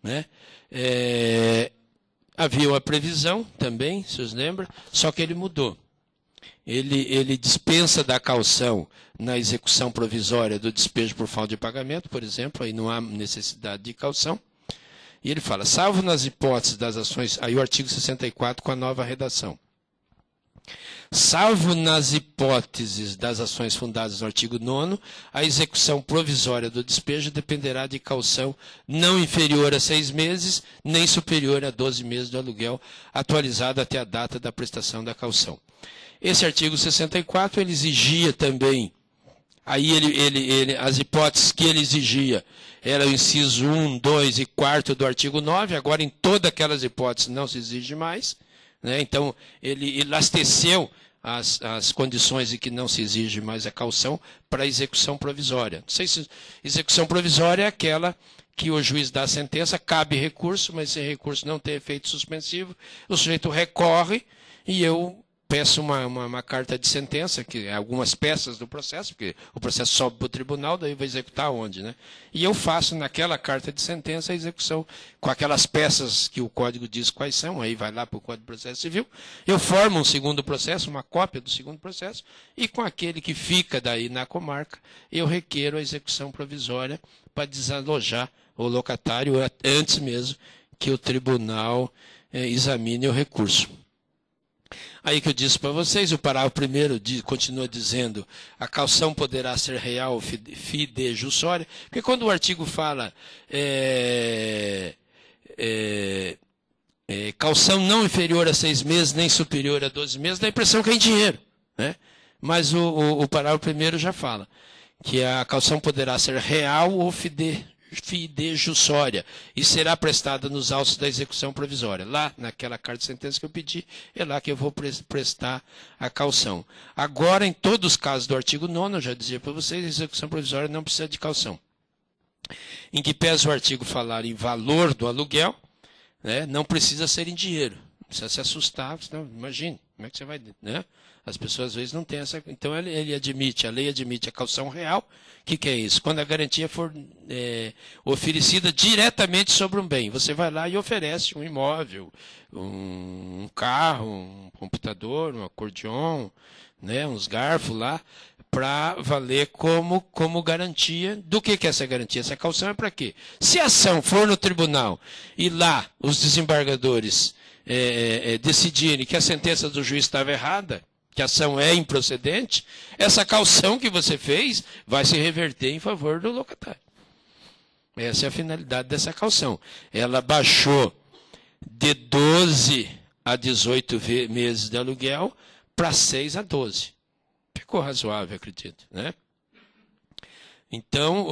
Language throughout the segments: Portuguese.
né? Havia uma previsão também, vocês lembram, só que ele mudou. Ele dispensa da caução na execução provisória do despejo por falta de pagamento, por exemplo, aí não há necessidade de caução. E ele fala, salvo nas hipóteses das ações, aí o artigo 64 com a nova redação. Salvo nas hipóteses das ações fundadas no artigo 9º, a execução provisória do despejo dependerá de caução não inferior a 6 meses, nem superior a 12 meses do aluguel, atualizado até a data da prestação da caução. Esse artigo 64, ele exigia também, aí as hipóteses que ele exigia eram o inciso 1, 2 e 4 do artigo 9, agora em todas aquelas hipóteses não se exige mais, né? Então ele elasteceu as condições em que não se exige mais a caução para a execução provisória. Não sei se execução provisória é aquela que o juiz dá a sentença, cabe recurso, mas esse recurso não tem efeito suspensivo, o sujeito recorre e eu peço uma carta de sentença, que é algumas peças do processo, porque o processo sobe para o tribunal, daí vai executar onde, né? E eu faço naquela carta de sentença a execução com aquelas peças que o código diz quais são, aí vai lá para o Código de Processo Civil, eu formo um segundo processo, uma cópia do segundo processo, e com aquele que fica daí na comarca, eu requeiro a execução provisória para desalojar o locatário antes mesmo que o tribunal examine o recurso. Aí que eu disse para vocês, o parágrafo primeiro continua dizendo a caução poderá ser real ou fidejussória, porque quando o artigo fala caução não inferior a 6 meses, nem superior a 12 meses, dá a impressão que é em dinheiro, né? Mas o parágrafo primeiro já fala que a caução poderá ser real ou fidejussória e será prestada nos autos da execução provisória. Lá, naquela carta de sentença que eu pedi, é lá que eu vou prestar a caução. Agora, em todos os casos do artigo 9º, eu já dizia para vocês, a execução provisória não precisa de caução. Em que pese o artigo falar em valor do aluguel, né, não precisa ser em dinheiro. Não precisa se assustar, senão, imagine, como é que você vai... Né? As pessoas às vezes não têm essa... Então ele admite, a lei admite a caução real. O que é isso? Quando a garantia for oferecida diretamente sobre um bem. Você vai lá e oferece um imóvel, um carro, um computador, um acordeon, né, uns garfos lá, para valer como garantia. Do que é essa garantia? Essa caução é para quê? Se a ação for no tribunal e lá os desembargadores decidirem que a sentença do juiz estava errada, que a ação é improcedente, essa caução que você fez vai se reverter em favor do locatário. Essa é a finalidade dessa caução. Ela baixou de 12 a 18 meses de aluguel para 6 a 12. Ficou razoável, acredito, né? Então,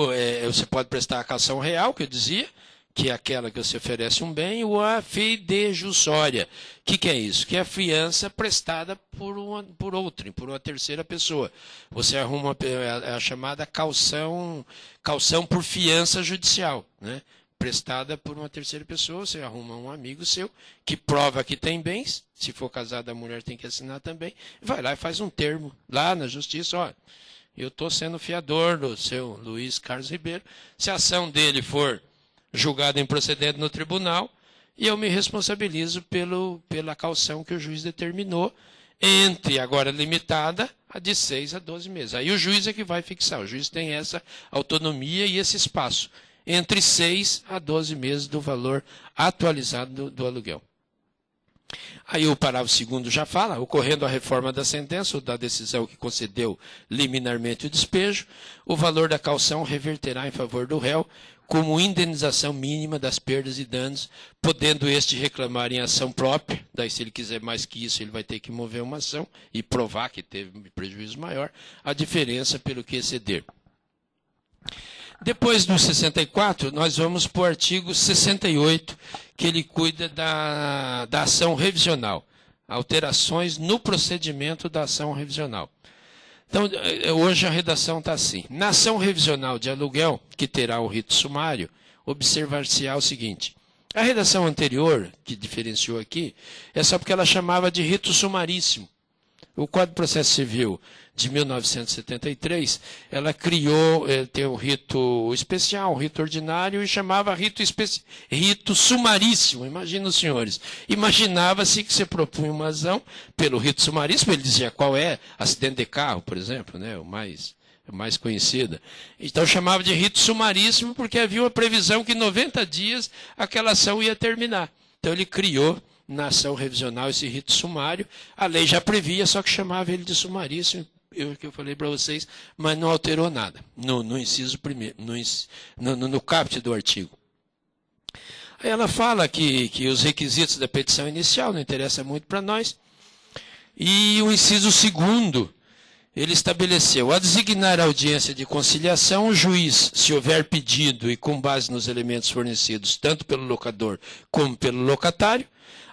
você pode prestar a caução real, que eu dizia, que é aquela que você oferece um bem, ou a fidejussória. O que é isso? Que é a fiança prestada por outrem, por uma terceira pessoa. Você arruma a chamada caução por fiança judicial, né? Prestada por uma terceira pessoa, você arruma um amigo seu que prova que tem bens, se for casado a mulher tem que assinar também, vai lá e faz um termo lá na justiça, ó, eu estou sendo fiador do seu Luiz Carlos Ribeiro, se a ação dele for julgado improcedente no tribunal, e eu me responsabilizo pela caução que o juiz determinou, entre, agora limitada, a de 6 a 12 meses. Aí o juiz é que vai fixar, o juiz tem essa autonomia e esse espaço, entre 6 a 12 meses do valor atualizado do aluguel. Aí o parágrafo 2º já fala, ocorrendo a reforma da sentença ou da decisão que concedeu liminarmente o despejo, o valor da caução reverterá em favor do réu como indenização mínima das perdas e danos, podendo este reclamar em ação própria, daí se ele quiser mais que isso, ele vai ter que mover uma ação e provar que teve prejuízo maior, a diferença pelo que exceder. Depois do 64, nós vamos para o artigo 68, que ele cuida da ação revisional, alterações no procedimento da ação revisional. Então, hoje a redação está assim. Na ação revisional de aluguel, que terá o rito sumário, observar-se-á o seguinte. A redação anterior, que diferenciou aqui, é só porque ela chamava de rito sumaríssimo. O Código de Processo Civil de 1973, ela criou, tem um rito especial, um rito ordinário, e chamava rito sumaríssimo. Imagina os senhores. Imaginava-se que você propunha uma ação pelo rito sumaríssimo, ele dizia qual é, acidente de carro, por exemplo, né, o mais conhecida. Então chamava de rito sumaríssimo porque havia uma previsão que em 90 dias aquela ação ia terminar. Então ele criou na ação revisional esse rito sumário. A lei já previa, só que chamava ele de sumaríssimo, que eu falei para vocês, mas não alterou nada no inciso primeiro, no caput do artigo. Aí ela fala que os requisitos da petição inicial não interessa muito para nós. E o inciso segundo, ele estabeleceu: a designar a audiência de conciliação, o juiz, se houver pedido e com base nos elementos fornecidos tanto pelo locador como pelo locatário.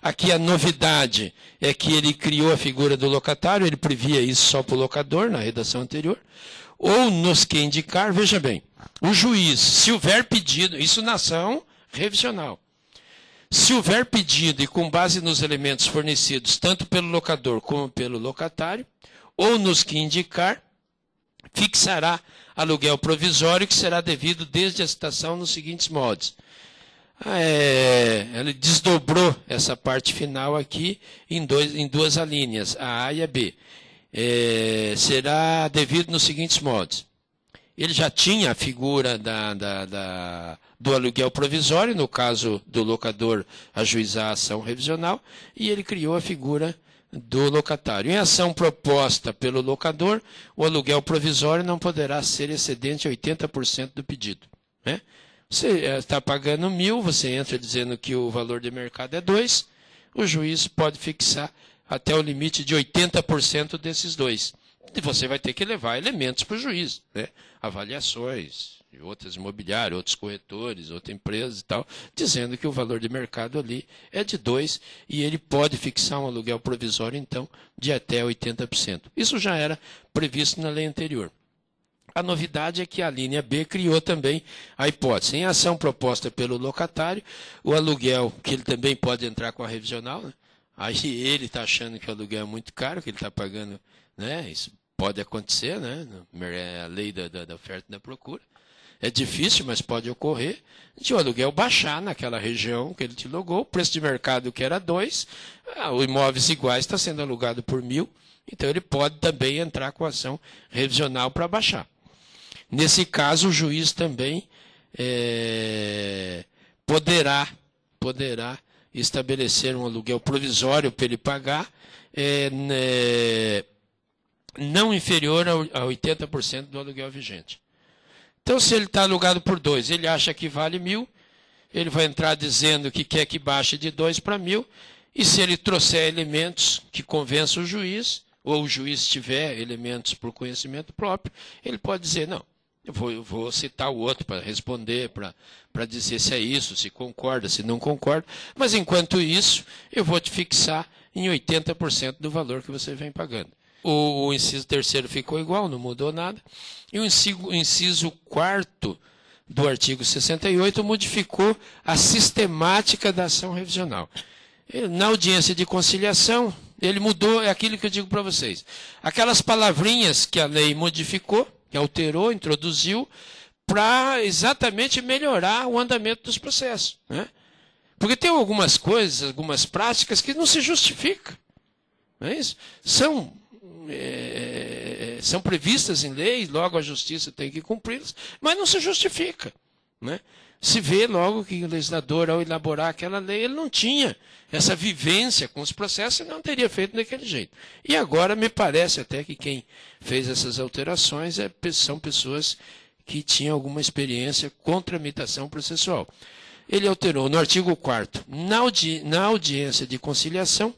Aqui a novidade é que ele criou a figura do locatário, ele previa isso só para o locador, na redação anterior. Ou nos que indicar, veja bem, o juiz, se houver pedido, isso na ação revisional, se houver pedido e com base nos elementos fornecidos tanto pelo locador como pelo locatário, ou nos que indicar, fixará aluguel provisório que será devido desde a citação nos seguintes modos. Ele desdobrou essa parte final aqui em duas alíneas, a A e a B. Será devido nos seguintes modos. Ele já tinha a figura do aluguel provisório, no caso do locador ajuizar a ação revisional, e ele criou a figura do locatário. Em ação proposta pelo locador, o aluguel provisório não poderá ser excedente a 80% do pedido, né? Você está pagando 1.000, você entra dizendo que o valor de mercado é 2, o juiz pode fixar até o limite de 80% desses 2. E você vai ter que levar elementos para o juiz, né? Avaliações, de outras imobiliárias, outros corretores, outras empresas e tal, dizendo que o valor de mercado ali é de 2 e ele pode fixar um aluguel provisório, então, de até 80%. Isso já era previsto na lei anterior. A novidade é que a linha B criou também a hipótese. Em ação proposta pelo locatário, o aluguel, que ele também pode entrar com a revisional, né? Aí ele está achando que o aluguel é muito caro, que ele está pagando, né? Isso pode acontecer, né? É a lei da oferta e da procura. É difícil, mas pode ocorrer, de o aluguel baixar naquela região que ele te logou, o preço de mercado que era 2, o imóveis iguais está sendo alugado por 1.000, então ele pode também entrar com ação revisional para baixar. Nesse caso, o juiz também poderá estabelecer um aluguel provisório para ele pagar, não inferior a 80% do aluguel vigente. Então, se ele está alugado por 2, ele acha que vale 1.000, ele vai entrar dizendo que quer que baixe de 2 para 1.000, e se ele trouxer elementos que convençam o juiz, ou o juiz tiver elementos por conhecimento próprio, ele pode dizer, não, eu vou citar o outro para responder, para dizer se é isso, se concorda, se não concorda, mas enquanto isso, eu vou te fixar em 80% do valor que você vem pagando. O inciso terceiro ficou igual, não mudou nada. E o inciso quarto do artigo 68 modificou a sistemática da ação revisional. Na audiência de conciliação, ele mudou, é aquilo que eu digo para vocês. Aquelas palavrinhas que a lei modificou, que alterou, introduziu, para exatamente melhorar o andamento dos processos, né? Porque tem algumas coisas, algumas práticas que não se justificam. Não é isso? São previstas em lei, logo a justiça tem que cumpri-las, mas não se justifica, né? Se vê logo que o legislador, ao elaborar aquela lei, ele não tinha essa vivência com os processos e não teria feito daquele jeito. E agora me parece até que quem fez essas alterações são pessoas que tinham alguma experiência com tramitação processual. Ele alterou no artigo 4º, na audiência de conciliação,